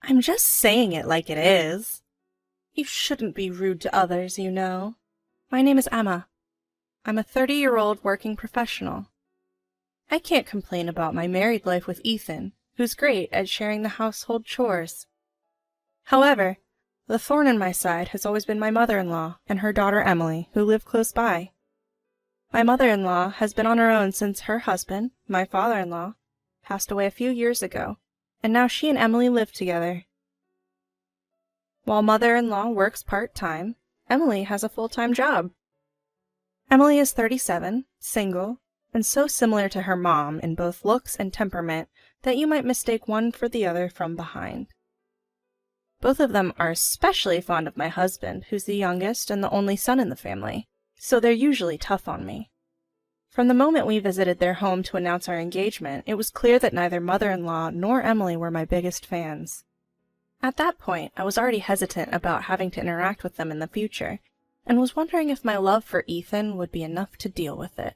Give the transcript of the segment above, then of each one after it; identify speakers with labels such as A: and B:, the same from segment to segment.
A: I'm just saying it like it is. You shouldn't be rude to others, you know. My name is Emma. I'm a 30-year-old working professional. I can't complain about my married life with Ethan, who's great at sharing the household chores. However, the thorn in my side has always been my mother-in-law and her daughter Emily, who live close by. My mother-in-law has been on her own since her husband, my father-in-law, passed away a few years ago, and now she and Emily live together. While mother-in-law works part-time, Emily has a full-time job. Emily is 37, single, and so similar to her mom in both looks and temperament that you might mistake one for the other from behind. Both of them are especially fond of my husband, who's the youngest and the only son in the family, so they're usually tough on me. From the moment we visited their home to announce our engagement, it was clear that neither mother-in-law nor Emily were my biggest fans. At that point, I was already hesitant about having to interact with them in the future, and was wondering if my love for Ethan would be enough to deal with it.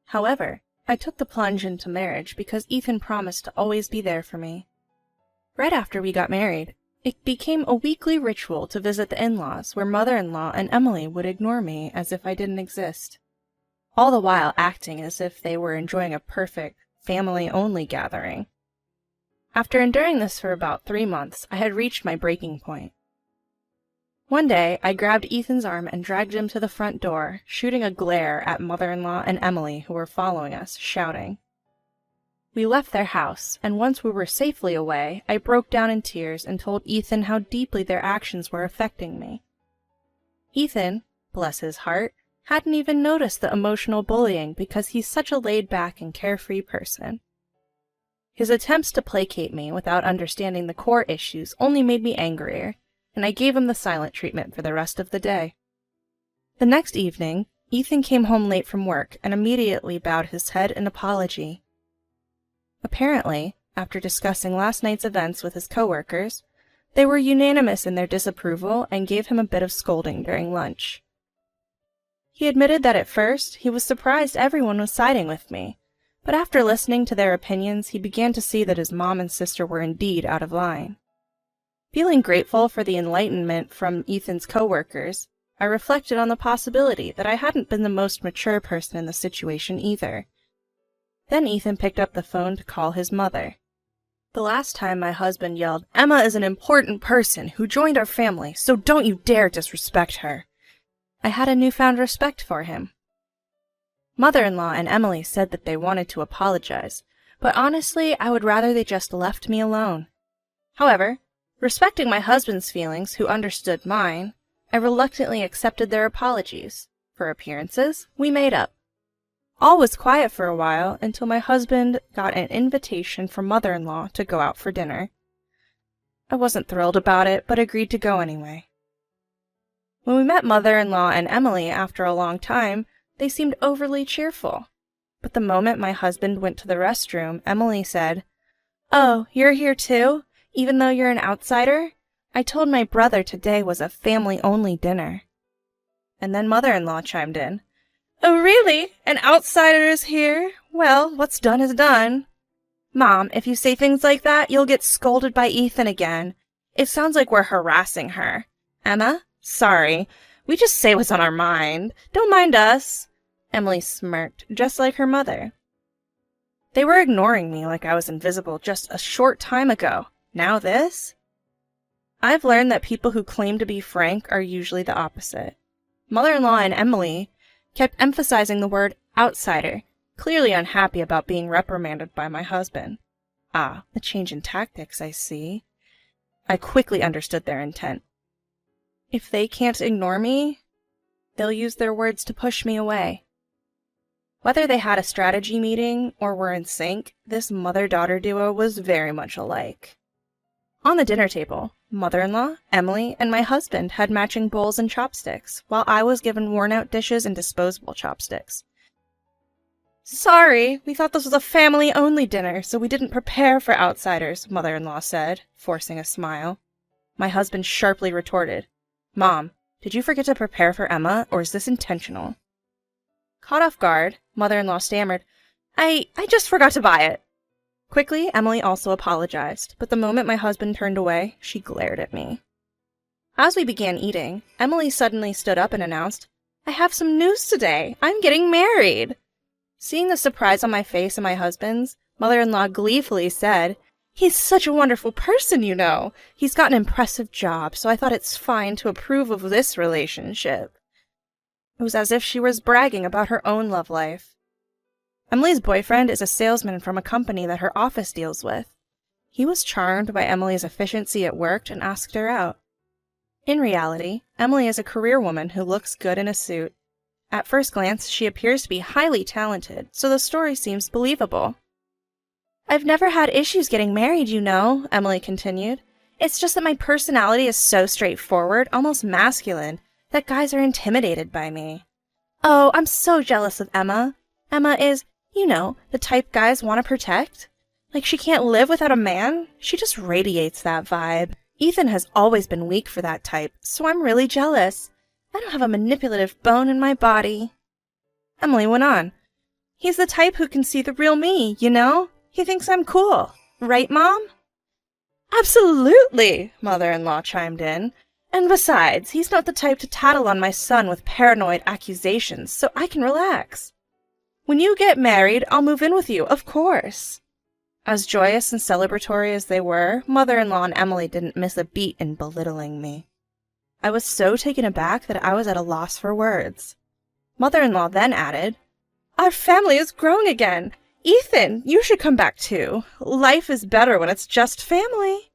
A: However, I took the plunge into marriage because Ethan promised to always be there for me. Right after we got married, it became a weekly ritual to visit the in-laws where mother-in-law and Emily would ignore me as if I didn't exist, all the while acting as if they were enjoying a perfect, family-only gathering. After enduring this for about 3 months, I had reached my breaking point. One day, I grabbed Ethan's arm and dragged him to the front door, shooting a glare at mother-in-law and Emily, who were following us, shouting. We left their house, and once we were safely away, I broke down in tears and told Ethan how deeply their actions were affecting me. Ethan, bless his heart, hadn't even noticed the emotional bullying because he's such a laid-back and carefree person. His attempts to placate me without understanding the core issues only made me angrier, and I gave him the silent treatment for the rest of the day. The next evening, Ethan came home late from work and immediately bowed his head in apology. Apparently, after discussing last night's events with his coworkers, they were unanimous in their disapproval and gave him a bit of scolding during lunch. He admitted that at first he was surprised everyone was siding with me, but after listening to their opinions, he began to see that his mom and sister were indeed out of line. Feeling grateful for the enlightenment from Ethan's coworkers, I reflected on the possibility that I hadn't been the most mature person in the situation either. Then Ethan picked up the phone to call his mother. The last time my husband yelled, "Emma is an important person who joined our family, so don't you dare disrespect her," I had a newfound respect for him. Mother-in-law and Emily said that they wanted to apologize, but honestly, I would rather they just left me alone. However, respecting my husband's feelings, who understood mine, I reluctantly accepted their apologies. For appearances, we made up. All was quiet for a while until my husband got an invitation from mother-in-law to go out for dinner. I wasn't thrilled about it, but agreed to go anyway. When we met mother-in-law and Emily after a long time, they seemed overly cheerful. But the moment my husband went to the restroom, Emily said, "Oh, you're here too? Even though you're an outsider? I told my brother today was a family-only dinner." And then mother-in-law chimed in. "Oh, really? An outsider is here? Well, what's done is done. Mom, if you say things like that, you'll get scolded by Ethan again. It sounds like we're harassing her. Emma, sorry. We just say what's on our mind. Don't mind us." Emily smirked, just like her mother. They were ignoring me like I was invisible just a short time ago. Now this? I've learned that people who claim to be frank are usually the opposite. Mother-in-law and Emily kept emphasizing the word outsider, clearly unhappy about being reprimanded by my husband. Ah, a change in tactics, I see. I quickly understood their intent. If they can't ignore me, they'll use their words to push me away. Whether they had a strategy meeting or were in sync, this mother-daughter duo was very much alike. On the dinner table, mother-in-law, Emily, and my husband had matching bowls and chopsticks, while I was given worn-out dishes and disposable chopsticks. "Sorry, we thought this was a family-only dinner, so we didn't prepare for outsiders," mother-in-law said, forcing a smile. My husband sharply retorted, "Mom, did you forget to prepare for Emma, or is this intentional?" Caught off guard, mother-in-law stammered, I just forgot to buy it." Quickly, Emily also apologized, but the moment my husband turned away, she glared at me. As we began eating, Emily suddenly stood up and announced, "I have some news today. I'm getting married." Seeing the surprise on my face and my husband's, mother-in-law gleefully said, "He's such a wonderful person, you know. He's got an impressive job, so I thought it's fine to approve of this relationship." It was as if she was bragging about her own love life. Emily's boyfriend is a salesman from a company that her office deals with. He was charmed by Emily's efficiency at work and asked her out. In reality, Emily is a career woman who looks good in a suit. At first glance, she appears to be highly talented, so the story seems believable. "I've never had issues getting married, you know," Emily continued. "It's just that my personality is so straightforward, almost masculine, that guys are intimidated by me. Oh, I'm so jealous of Emma. Emma is, you know, the type guys want to protect. Like she can't live without a man. She just radiates that vibe. Ethan has always been weak for that type, so I'm really jealous. I don't have a manipulative bone in my body." Emily went on. "He's the type who can see the real me, you know? He thinks I'm cool. Right, Mom?" "Absolutely," mother-in-law chimed in. "And besides, he's not the type to tattle on my son with paranoid accusations, so I can relax. When you get married, I'll move in with you, of course." As joyous and celebratory as they were, mother-in-law and Emily didn't miss a beat in belittling me. I was so taken aback that I was at a loss for words. Mother-in-law then added, "Our family is growing again. Ethan, you should come back too. Life is better when it's just family."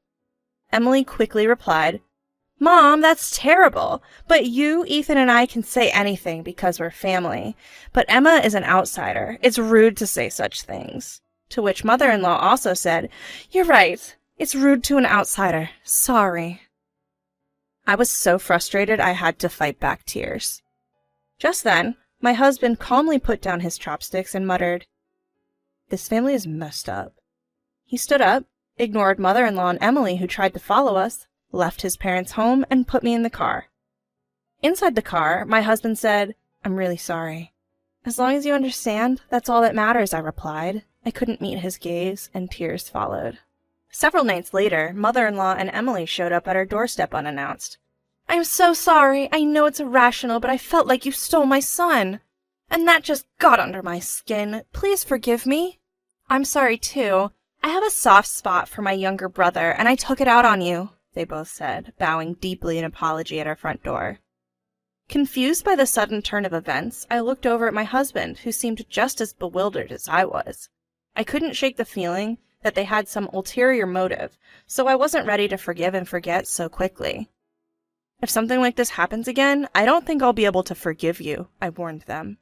A: Emily quickly replied, "Mom, that's terrible. But you, Ethan, and I can say anything because we're family. But Emma is an outsider. It's rude to say such things." To which mother-in-law also said, "You're right. It's rude to an outsider. Sorry." I was so frustrated I had to fight back tears. Just then, my husband calmly put down his chopsticks and muttered, "This family is messed up." He stood up, ignored mother-in-law and Emily who tried to follow us, left his parents' home, and put me in the car. Inside the car, my husband said, "I'm really sorry." "As long as you understand, that's all that matters," I replied. I couldn't meet his gaze, and tears followed. Several nights later, mother-in-law and Emily showed up at our doorstep unannounced. "I'm so sorry. I know it's irrational, but I felt like you stole my son. And that just got under my skin. Please forgive me." "I'm sorry, too. I have a soft spot for my younger brother, and I took it out on you," they both said, bowing deeply in apology at our front door. Confused by the sudden turn of events, I looked over at my husband, who seemed just as bewildered as I was. I couldn't shake the feeling that they had some ulterior motive, so I wasn't ready to forgive and forget so quickly. "If something like this happens again, I don't think I'll be able to forgive you," I warned them.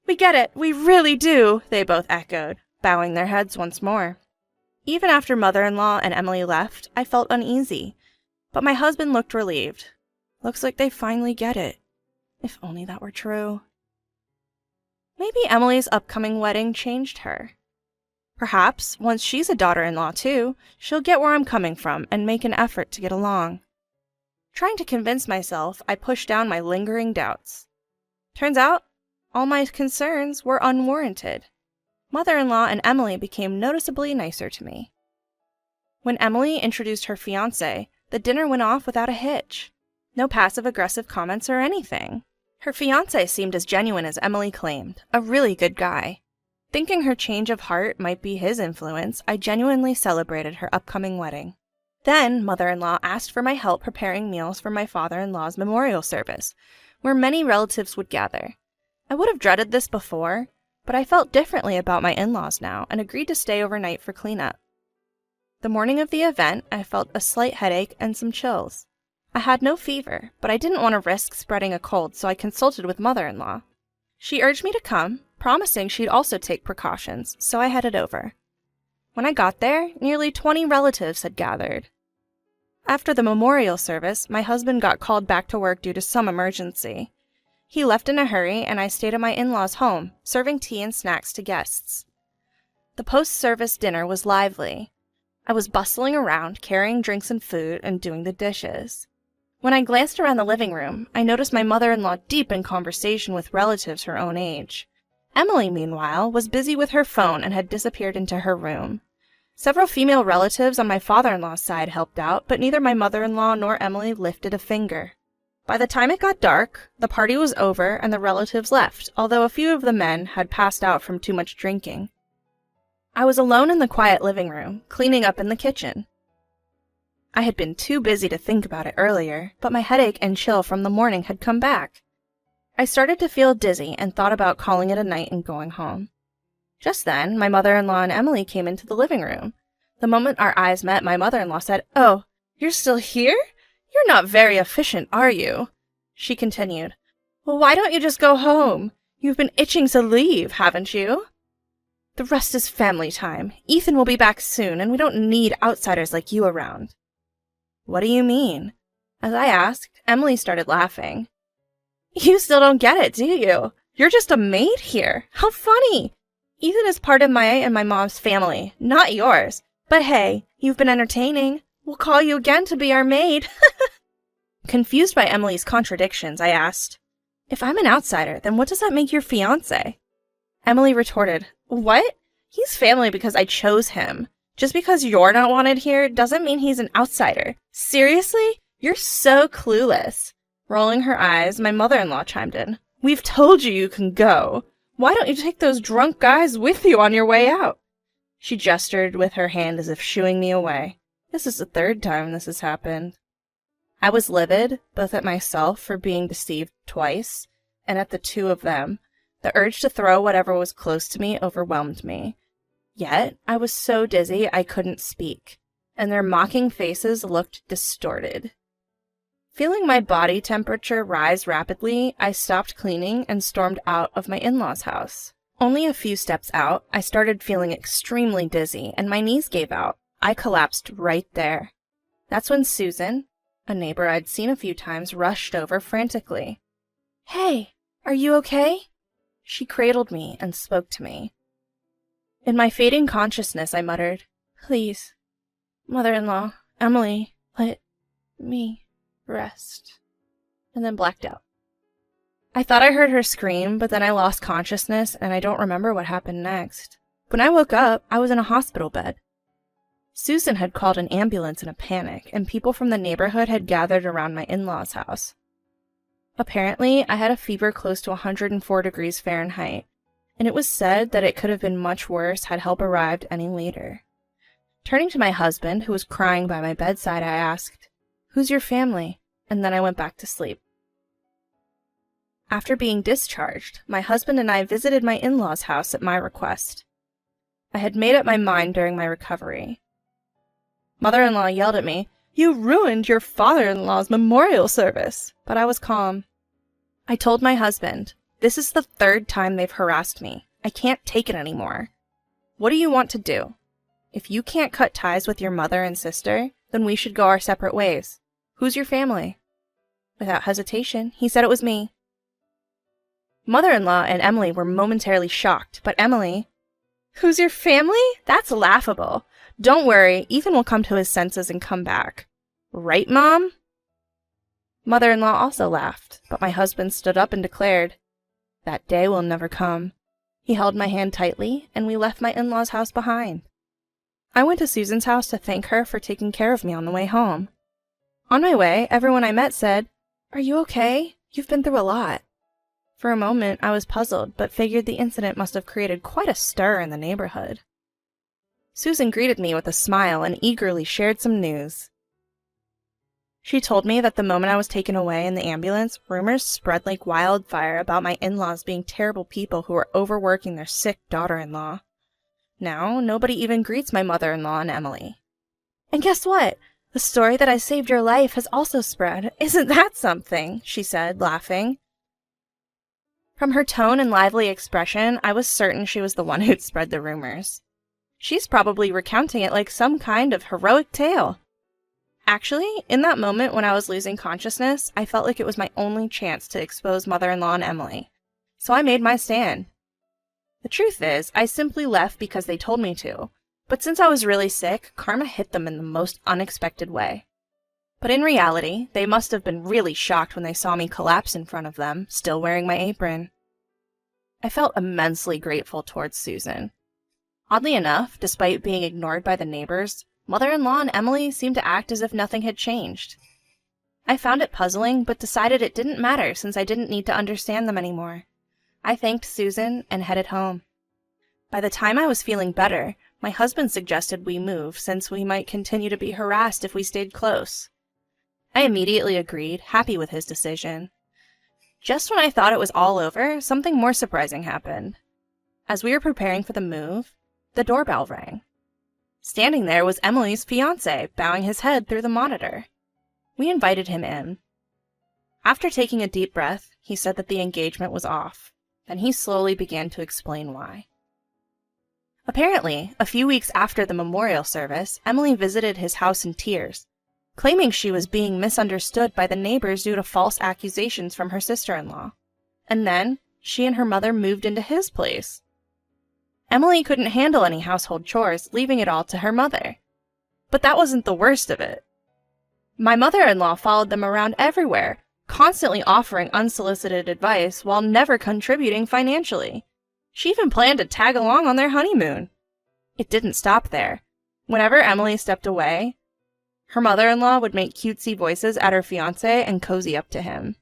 A: "We get it, we really do," they both echoed, bowing their heads once more. Even after mother-in-law and Emily left, I felt uneasy, but my husband looked relieved. Looks like they finally get it. If only that were true. Maybe Emily's upcoming wedding changed her. Perhaps, once she's a daughter-in-law too, she'll get where I'm coming from and make an effort to get along. Trying to convince myself, I pushed down my lingering doubts. Turns out, all my concerns were unwarranted. Mother-in-law and Emily became noticeably nicer to me. When Emily introduced her fiancé, the dinner went off without a hitch. No passive-aggressive comments or anything. Her fiancé seemed as genuine as Emily claimed, a really good guy. Thinking her change of heart might be his influence, I genuinely celebrated her upcoming wedding. Then, mother-in-law asked for my help preparing meals for my father-in-law's memorial service, where many relatives would gather. I would have dreaded this before, but I felt differently about my in-laws now and agreed to stay overnight for cleanup. The morning of the event, I felt a slight headache and some chills. I had no fever, but I didn't want to risk spreading a cold, so I consulted with mother-in-law. She urged me to come, promising she'd also take precautions, so I headed over. When I got there, nearly 20 relatives had gathered. After the memorial service, my husband got called back to work due to some emergency. He left in a hurry, and I stayed at my in-laws' home, serving tea and snacks to guests. The post-service dinner was lively. I was bustling around, carrying drinks and food, and doing the dishes. When I glanced around the living room, I noticed my mother-in-law deep in conversation with relatives her own age. Emily, meanwhile, was busy with her phone and had disappeared into her room. Several female relatives on my father-in-law's side helped out, but neither my mother-in-law nor Emily lifted a finger. By the time it got dark, the party was over and the relatives left, although a few of the men had passed out from too much drinking. I was alone in the quiet living room, cleaning up in the kitchen. I had been too busy to think about it earlier, but my headache and chill from the morning had come back. I started to feel dizzy and thought about calling it a night and going home. Just then, my mother-in-law and Emily came into the living room. The moment our eyes met, my mother-in-law said, "Oh, you're still here? You're not very efficient, are you?" She continued, "Well, why don't you just go home? You've been itching to leave, haven't you? The rest is family time. Ethan will be back soon, and we don't need outsiders like you around." "What do you mean?" As I asked, Emily started laughing. "You still don't get it, do you? You're just a maid here. How funny! Ethan is part of my and my mom's family, not yours. But hey, you've been entertaining. We'll call you again to be our maid." Confused by Emily's contradictions, I asked, "If I'm an outsider, then what does that make your fiancé?" Emily retorted, "What? He's family because I chose him. Just because you're not wanted here doesn't mean he's an outsider. Seriously? You're so clueless." Rolling her eyes, my mother-in-law chimed in, "We've told you you can go. Why don't you take those drunk guys with you on your way out?" She gestured with her hand as if shooing me away. This is the third time this has happened. I was livid, both at myself for being deceived twice, and at the two of them. The urge to throw whatever was close to me overwhelmed me. Yet, I was so dizzy I couldn't speak, and their mocking faces looked distorted. Feeling my body temperature rise rapidly, I stopped cleaning and stormed out of my in-laws' house. Only a few steps out, I started feeling extremely dizzy, and my knees gave out. I collapsed right there. That's when Susan, a neighbor I'd seen a few times, rushed over frantically. "Hey, are you okay?" She cradled me and spoke to me. In my fading consciousness, I muttered, "Please, mother-in-law, Emily, let me rest," and then blacked out. I thought I heard her scream, but then I lost consciousness, and I don't remember what happened next. When I woke up, I was in a hospital bed. Susan had called an ambulance in a panic, and people from the neighborhood had gathered around my in-laws' house. Apparently, I had a fever close to 104 degrees Fahrenheit, and it was said that it could have been much worse had help arrived any later. Turning to my husband, who was crying by my bedside, I asked, "Who's your family?" And then I went back to sleep. After being discharged, my husband and I visited my in-laws' house at my request. I had made up my mind during my recovery. Mother-in-law yelled at me, "You ruined your father-in-law's memorial service," but I was calm. I told my husband, "This is the third time they've harassed me. I can't take it anymore. What do you want to do? If you can't cut ties with your mother and sister, then we should go our separate ways. Who's your family?" Without hesitation, he said it was me. Mother-in-law and Emily were momentarily shocked, but Emily, "Who's your family? That's laughable. Don't worry, Ethan will come to his senses and come back. Right, Mom?" Mother-in-law also laughed, but my husband stood up and declared, "That day will never come." He held my hand tightly, and we left my in-laws' house behind. I went to Susan's house to thank her for taking care of me on the way home. On my way, everyone I met said, "Are you okay? You've been through a lot." For a moment, I was puzzled, but figured the incident must have created quite a stir in the neighborhood. Susan greeted me with a smile and eagerly shared some news. She told me that the moment I was taken away in the ambulance, rumors spread like wildfire about my in-laws being terrible people who were overworking their sick daughter-in-law. Now, nobody even greets my mother-in-law and Emily. "And guess what? The story that I saved your life has also spread. Isn't that something?" she said, laughing. From her tone and lively expression, I was certain she was the one who'd spread the rumors. She's probably recounting it like some kind of heroic tale. Actually, in that moment when I was losing consciousness, I felt like it was my only chance to expose mother-in-law and Emily. So I made my stand. The truth is, I simply left because they told me to. But since I was really sick, karma hit them in the most unexpected way. But in reality, they must have been really shocked when they saw me collapse in front of them, still wearing my apron. I felt immensely grateful towards Susan. Oddly enough, despite being ignored by the neighbors, mother-in-law and Emily seemed to act as if nothing had changed. I found it puzzling, but decided it didn't matter since I didn't need to understand them anymore. I thanked Susan and headed home. By the time I was feeling better, my husband suggested we move since we might continue to be harassed if we stayed close. I immediately agreed, happy with his decision. Just when I thought it was all over, something more surprising happened. As we were preparing for the move, the doorbell rang. Standing there was Emily's fiancé, bowing his head through the monitor. We invited him in. After taking a deep breath, he said that the engagement was off. Then he slowly began to explain why. Apparently, a few weeks after the memorial service, Emily visited his house in tears, claiming she was being misunderstood by the neighbors due to false accusations from her sister-in-law. And then, she and her mother moved into his place. Emily couldn't handle any household chores, leaving it all to her mother. But that wasn't the worst of it. My mother-in-law followed them around everywhere, constantly offering unsolicited advice while never contributing financially. She even planned to tag along on their honeymoon. It didn't stop there. Whenever Emily stepped away, her mother-in-law would make cutesy voices at her fiancé and cozy up to him.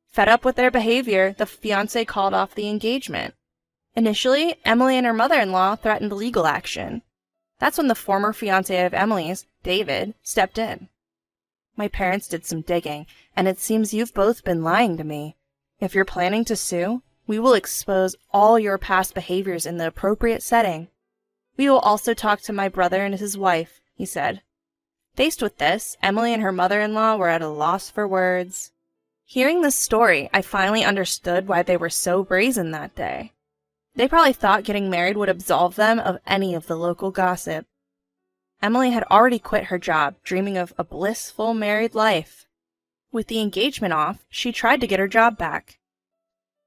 A: Fed up with their behavior, the fiancé called off the engagement. Initially, Emily and her mother-in-law threatened legal action. That's when the former fiancé of Emily's, David, stepped in. My parents did some digging, and it seems you've both been lying to me. If you're planning to sue, we will expose all your past behaviors in the appropriate setting. We will also talk to my brother and his wife, he said. Faced with this, Emily and her mother-in-law were at a loss for words. Hearing this story, I finally understood why they were so brazen that day. They probably thought getting married would absolve them of any of the local gossip. Emily had already quit her job, dreaming of a blissful married life. With the engagement off, she tried to get her job back.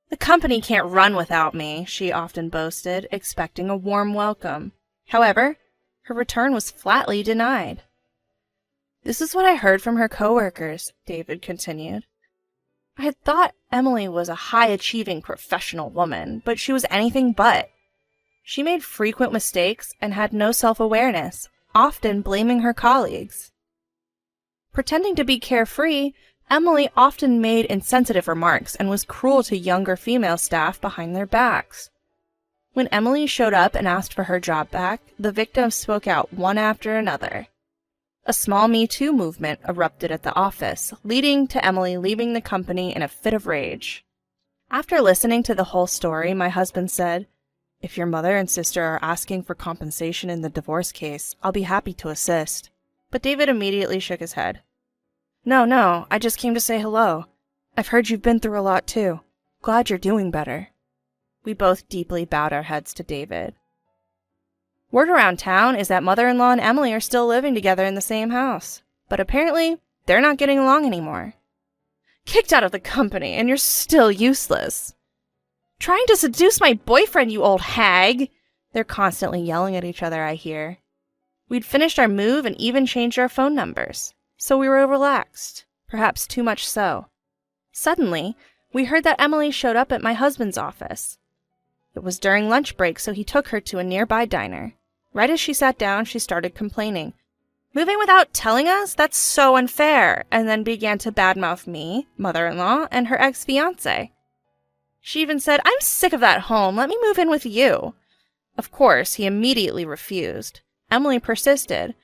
A: The company can't run without me, she often boasted, expecting a warm welcome. However, her return was flatly denied. This is what I heard from her coworkers, David continued. I had thought Emily was a high-achieving professional woman, but she was anything but. She made frequent mistakes and had no self-awareness, often blaming her colleagues. Pretending to be carefree, Emily often made insensitive remarks and was cruel to younger female staff behind their backs. When Emily showed up and asked for her job back, the victims spoke out one after another. A small Me Too movement erupted at the office, leading to Emily leaving the company in a fit of rage. After listening to the whole story, my husband said, "If your mother and sister are asking for compensation in the divorce case, I'll be happy to assist." But David immediately shook his head. No, I just came to say hello. I've heard you've been through a lot too. Glad you're doing better." We both deeply bowed our heads to David. Word around town is that mother-in-law and Emily are still living together in the same house, but apparently they're not getting along anymore. "Kicked out of the company, and you're still useless." "Trying to seduce my boyfriend, you old hag!" They're constantly yelling at each other, I hear. We'd finished our move and even changed our phone numbers, so we were relaxed, perhaps too much so. Suddenly, we heard that Emily showed up at my husband's office. It was during lunch break, so he took her to a nearby diner. Right as she sat down, she started complaining. "Moving without telling us? That's so unfair," and then began to badmouth me, mother-in-law, and her ex-fiancé. She even said, "I'm sick of that home. Let me move in with you." Of course, he immediately refused. Emily persisted.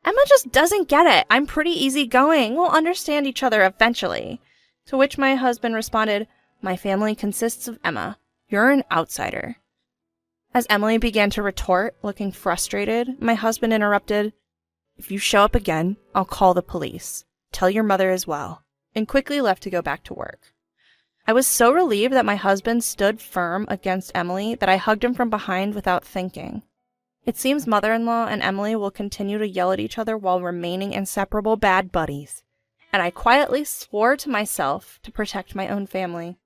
A: "Emma just doesn't get it. I'm pretty easygoing. We'll understand each other eventually." To which my husband responded, "My family consists of Emma. You're an outsider." As Emily began to retort, looking frustrated, my husband interrupted, "If you show up again, I'll call the police. Tell your mother as well," and quickly left to go back to work. I was so relieved that my husband stood firm against Emily that I hugged him from behind without thinking. It seems mother-in-law and Emily will continue to yell at each other while remaining inseparable bad buddies, and I quietly swore to myself to protect my own family.